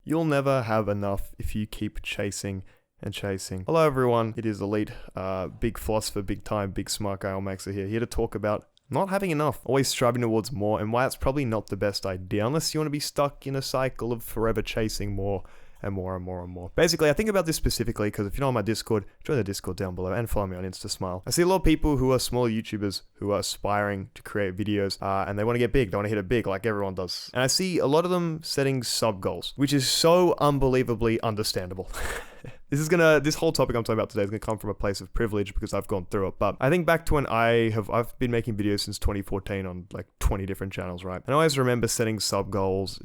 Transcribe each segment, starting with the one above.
You'll never have enough if you keep chasing and chasing. Hello everyone, it is Elite, big philosopher, big time, big smart guy Almaxer here to talk about not having enough, always striving towards more, and why it's probably not the best idea unless you want to be stuck in a cycle of forever chasing more and more and more and more. Basically, I think about this specifically because if you're not on my Discord, join the Discord down below and follow me on InstaSmile. I see a lot of people who are small YouTubers who are aspiring to create videos and they want to get big, they want to hit it big like everyone does. And I see a lot of them setting sub goals, which is so unbelievably understandable. This whole topic I'm talking about today is gonna come from a place of privilege because I've gone through it. But I think back to when I've been making videos since 2014 on like 20 different channels, right? And I always remember setting sub goals.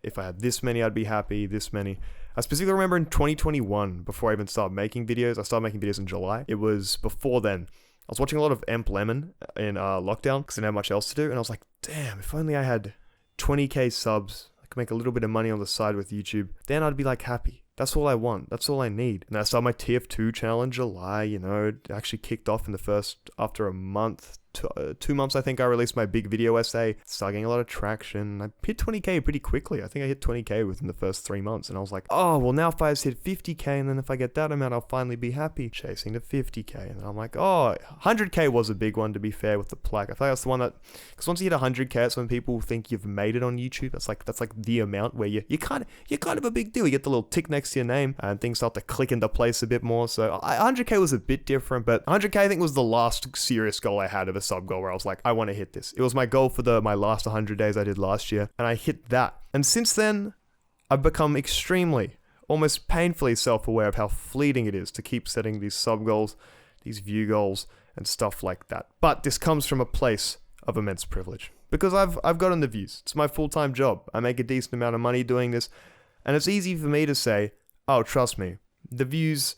If I had this many, I'd be happy. This many. I specifically remember in 2021, before I even started making videos, I started making videos in July. It was before then. I was watching a lot of Emp Lemon in lockdown because I didn't have much else to do, and I was like, damn, if only I had 20k subs, I could make a little bit of money on the side with YouTube. Then I'd be like happy. That's all I want. That's all I need. And I started my TF2 channel in July, it actually kicked off in the first, after a month, 2 months, I think I released my big video essay. Started getting a lot of traction. I hit 20k pretty quickly. I think I hit 20k within the first 3 months. And I was like, oh, well now if I just hit 50k and then if I get that amount, I'll finally be happy. Chasing to 50k. And then I'm like, oh, 100k was a big one to be fair with the plaque. I feel like that's the one that, because once you hit 100k, that's when people think you've made it on YouTube. That's like the amount where you're kind of a big deal. You get the little tick next to your name and things start to click into place a bit more. So 100k was a bit different, but 100k I think was the last serious goal I had of a sub goal where I was like, I want to hit this. It was my goal for my last 100 days I did last year, and I hit that. And since then, I've become extremely, almost painfully self-aware of how fleeting it is to keep setting these sub goals, these view goals, and stuff like that. But this comes from a place of immense privilege because I've gotten the views. It's my full-time job. I make a decent amount of money doing this, and it's easy for me to say, oh, trust me, the views,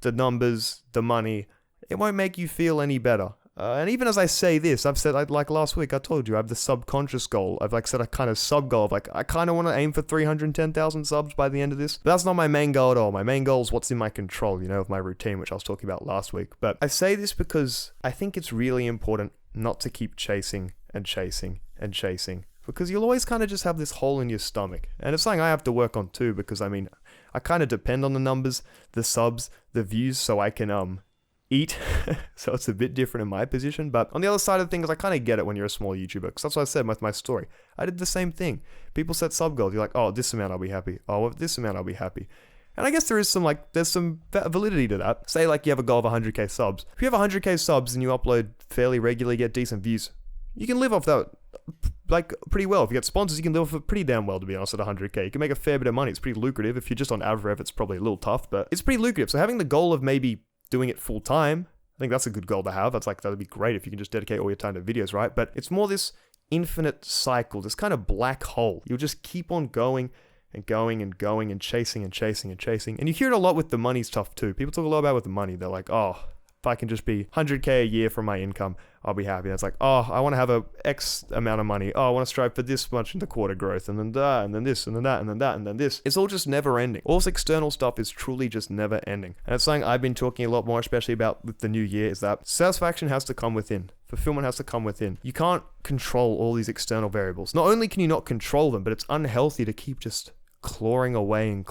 the numbers, the money, it won't make you feel any better. And even as I say this, I've said, like last week, I told you, I have the subconscious goal. I've set a kind of sub goal of I kind of want to aim for 310,000 subs by the end of this. But that's not my main goal at all. My main goal is what's in my control, of my routine, which I was talking about last week. But I say this because I think it's really important not to keep chasing and chasing and chasing, because you'll always kind of just have this hole in your stomach. And it's something I have to work on too, because I kind of depend on the numbers, the subs, the views, so I can, eat. So it's a bit different in my position. But on the other side of things, I kind of get it when you're a small YouTuber, because that's what I said with my story. I did the same thing. People set sub goals. You're like, oh, this amount I'll be happy. Oh, with this amount I'll be happy. And I guess there's some validity to that. Say you have a goal of 100k subs. If you have 100k subs and you upload fairly regularly, get decent views, you can live off that pretty well. If you get sponsors, you can live off it pretty damn well, to be honest, at 100k. You can make a fair bit of money. It's pretty lucrative. If you're just on AvRev, it's probably a little tough, but it's pretty lucrative. So having the goal of maybe doing it full time, I think that's a good goal to have. That'd be great if you can just dedicate all your time to videos, right? But it's more this infinite cycle, this kind of black hole. You'll just keep on going and going and going and chasing and chasing and chasing. And you hear it a lot with the money stuff too. People talk a lot about with the money. They're like, oh, if I can just be 100k a year from my income, I'll be happy. And it's like, oh, I want to have a X amount of money. Oh, I want to strive for this much in the quarter growth, and then that, and then this, and then that, and then that, and then this. It's all just never ending. All this external stuff is truly just never ending. And it's something I've been talking a lot more, especially about with the new year, is that satisfaction has to come within. Fulfillment has to come within. You can't control all these external variables. Not only can you not control them, but it's unhealthy to keep just clawing away and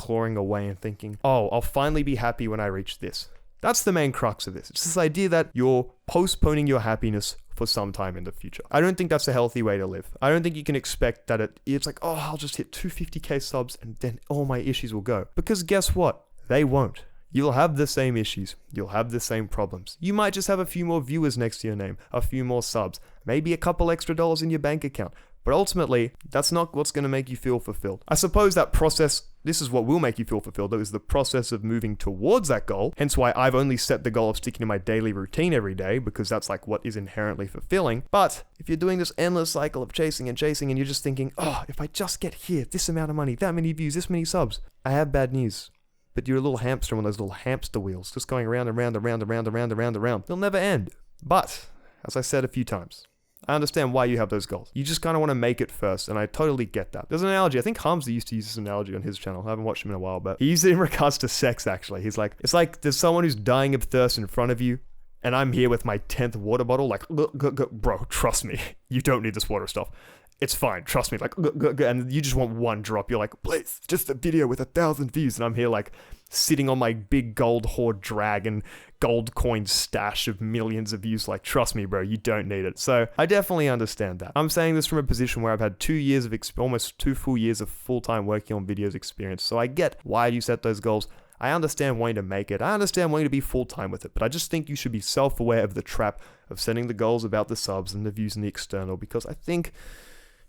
thinking, oh, I'll finally be happy when I reach this. That's the main crux of this. It's this idea that you're postponing your happiness for some time in the future. I don't think that's a healthy way to live. I don't think you can expect that it's like, oh, I'll just hit 250k subs and then all my issues will go. Because guess what? They won't. You'll have the same issues. You'll have the same problems. You might just have a few more viewers next to your name, a few more subs, maybe a couple extra dollars in your bank account. But ultimately, that's not what's going to make you feel fulfilled. I suppose that process, this is what will make you feel fulfilled, though, is the process of moving towards that goal. Hence why I've only set the goal of sticking to my daily routine every day, because that's what is inherently fulfilling. But if you're doing this endless cycle of chasing and chasing, and you're just thinking, oh, if I just get here, this amount of money, that many views, this many subs, I have bad news. But you're a little hamster on those little hamster wheels, just going around and round and round and round and round and round and round. They'll never end. But, as I said a few times, I understand why you have those goals. You just kind of want to make it first, and I totally get that. There's an analogy. I think Hamza used to use this analogy on his channel. I haven't watched him in a while, but he used it in regards to sex, actually. He's like, it's like there's someone who's dying of thirst in front of you, and I'm here with my 10th water bottle, like, bro, trust me, you don't need this water stuff. it's fine. Trust me. Like, and you just want one drop. You're like, please, just a video with 1,000 views. And I'm here like sitting on my big gold hoard dragon gold coin stash of millions of views. Like, trust me, bro, you don't need it. So I definitely understand that. I'm saying this from a position where I've had 2 years of almost 2 full years of full-time working on videos experience. So I get why you set those goals. I understand wanting to make it. I understand wanting to be full-time with it. But I just think you should be self-aware of the trap of setting the goals about the subs and the views and the external, because I think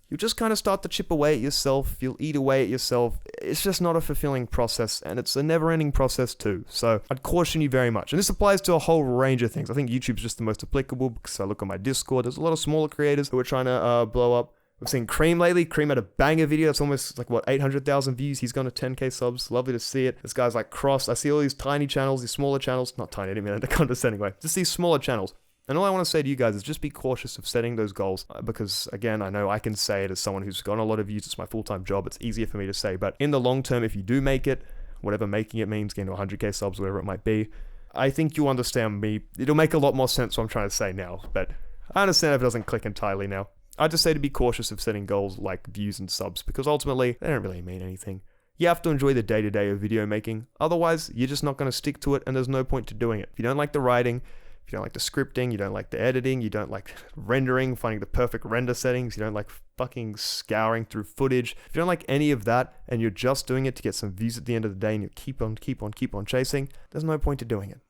you'll just kind of start to chip away at yourself. You'll eat away at yourself. It's just not a fulfilling process, and it's a never-ending process too. So I'd caution you very much. And this applies to a whole range of things. I think YouTube's just the most applicable, because I look on my Discord. There's a lot of smaller creators who are trying to blow up. I've seen Cream lately. Cream had a banger video. It's almost like, 800,000 views. He's gone to 10k subs. Lovely to see it. This guy's like Cross. I see all these tiny channels, these smaller channels. Not tiny, I didn't mean to condescend anyway. Just these smaller channels. And all I want to say to you guys is just be cautious of setting those goals, because again, I know I can say it as someone who's gotten a lot of views. It's my full-time job. It's easier for me to say, but in the long term, if you do make it, whatever making it means, getting to 100k subs, whatever it might be, I think you understand me. It'll make a lot more sense what I'm trying to say now, but I understand if it doesn't click entirely now. I just say to be cautious of setting goals like views and subs, because ultimately they don't really mean anything. You have to enjoy the day-to-day of video making. Otherwise, you're just not going to stick to it, and there's no point to doing it. If you don't like the writing, if you don't like the scripting, you don't like the editing, you don't like rendering, finding the perfect render settings, you don't like fucking scouring through footage, if you don't like any of that and you're just doing it to get some views at the end of the day and you keep on chasing, there's no point to doing it.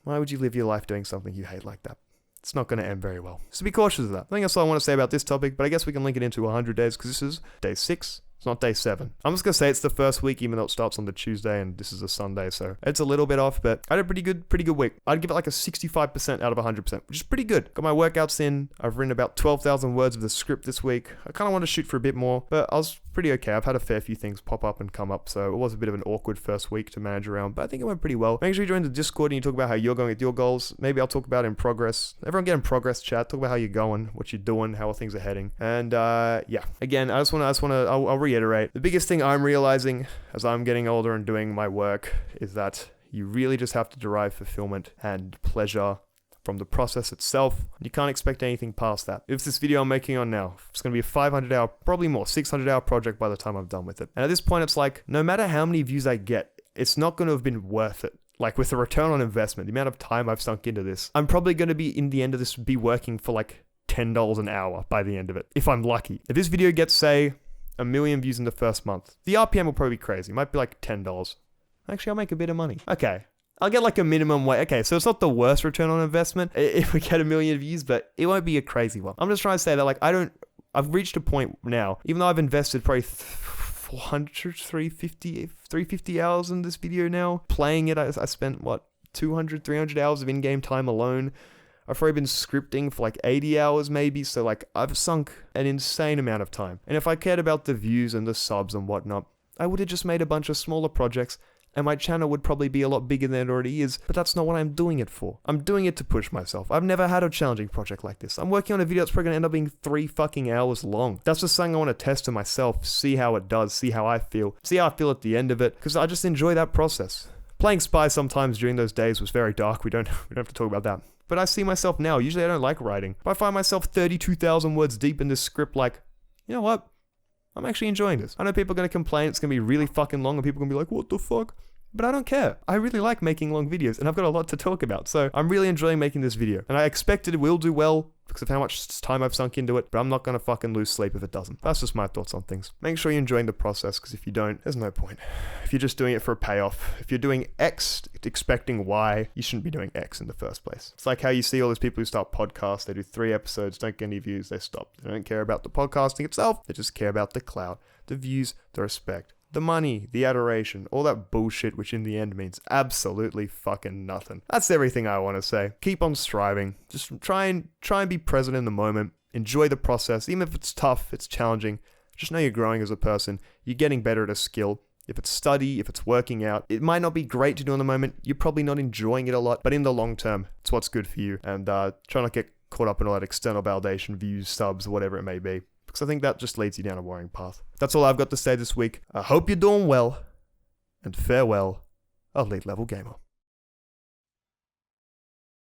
Why would you live your life doing something you hate like that? It's not going to end very well. So be cautious of that. I think that's all I want to say about this topic, but I guess we can link it into 100 days, because this is day 6. It's not day 7. I'm just going to say it's the first week, even though it starts on the Tuesday and this is a Sunday, so it's a little bit off, but I had a pretty good week. I'd give it like a 65% out of 100%, which is pretty good. Got my workouts in. I've written about 12,000 words of the script this week. I kind of want to shoot for a bit more, but I was pretty okay. I've had a fair few things pop up and come up, so it was a bit of an awkward first week to manage around, but I think it went pretty well. Make sure you join the Discord and you talk about how you're going with your goals. Maybe I'll talk about in progress. Everyone get in progress chat. Talk about how you're going, what you're doing, how things are heading. And yeah, again, I'll reiterate. The biggest thing I'm realizing as I'm getting older and doing my work is that you really just have to derive fulfillment and pleasure from the process itself. You can't expect anything past that. If this video I'm making on now, it's going to be a 500 hour, probably more, 600 hour project by the time I'm done with it. And at this point, it's like, no matter how many views I get, it's not going to have been worth it. Like with the return on investment, the amount of time I've sunk into this, I'm probably going to be, in the end of this, be working for like $10 an hour by the end of it, if I'm lucky. If this video gets, say, 1 million views in the first month, the RPM will probably be crazy. It might be like $10. Actually, I'll make a bit of money. Okay. I'll get like a minimum wage. Okay, so it's not the worst return on investment if we get 1 million views, but it won't be a crazy one. I'm just trying to say that, like, I've reached a point now, even though I've invested probably 350 hours in this video now. Playing it, I spent, 200, 300 hours of in-game time alone. I've probably been scripting for like 80 hours maybe, so like I've sunk an insane amount of time. And if I cared about the views and the subs and whatnot, I would have just made a bunch of smaller projects, and my channel would probably be a lot bigger than it already is, but that's not what I'm doing it for. I'm doing it to push myself. I've never had a challenging project like this. I'm working on a video that's probably gonna end up being 3 fucking hours long. That's just something I want to test to myself, see how it does, see how I feel at the end of it, because I just enjoy that process. Playing Spy sometimes during those days was very dark. We don't have to talk about that. But I see myself now. Usually I don't like writing, but I find myself 32,000 words deep in this script like, you know what? I'm actually enjoying this. I know people are going to complain it's going to be really fucking long and people are going to be like, what the fuck? But I don't care. I really like making long videos and I've got a lot to talk about. So I'm really enjoying making this video. And I expect it will do well because of how much time I've sunk into it, but I'm not going to fucking lose sleep if it doesn't. That's just my thoughts on things. Make sure you're enjoying the process, because if you don't, there's no point. If you're just doing it for a payoff, if you're doing X expecting Y, you shouldn't be doing X in the first place. It's like how you see all those people who start podcasts, they do 3 episodes, don't get any views, they stop. They don't care about the podcasting itself, they just care about the clout, the views, the respect, the money, the adoration, all that bullshit, which in the end means absolutely fucking nothing. That's everything I want to say. Keep on striving. Just try and be present in the moment. Enjoy the process. Even if it's tough, it's challenging. Just know you're growing as a person. You're getting better at a skill. If it's study, if it's working out, it might not be great to do in the moment. You're probably not enjoying it a lot, but in the long term, it's what's good for you. And try not to get caught up in all that external validation, views, subs, whatever it may be. Because I think that just leads you down a worrying path. That's all I've got to say this week. I hope you're doing well, and farewell, Elite Level Gamer.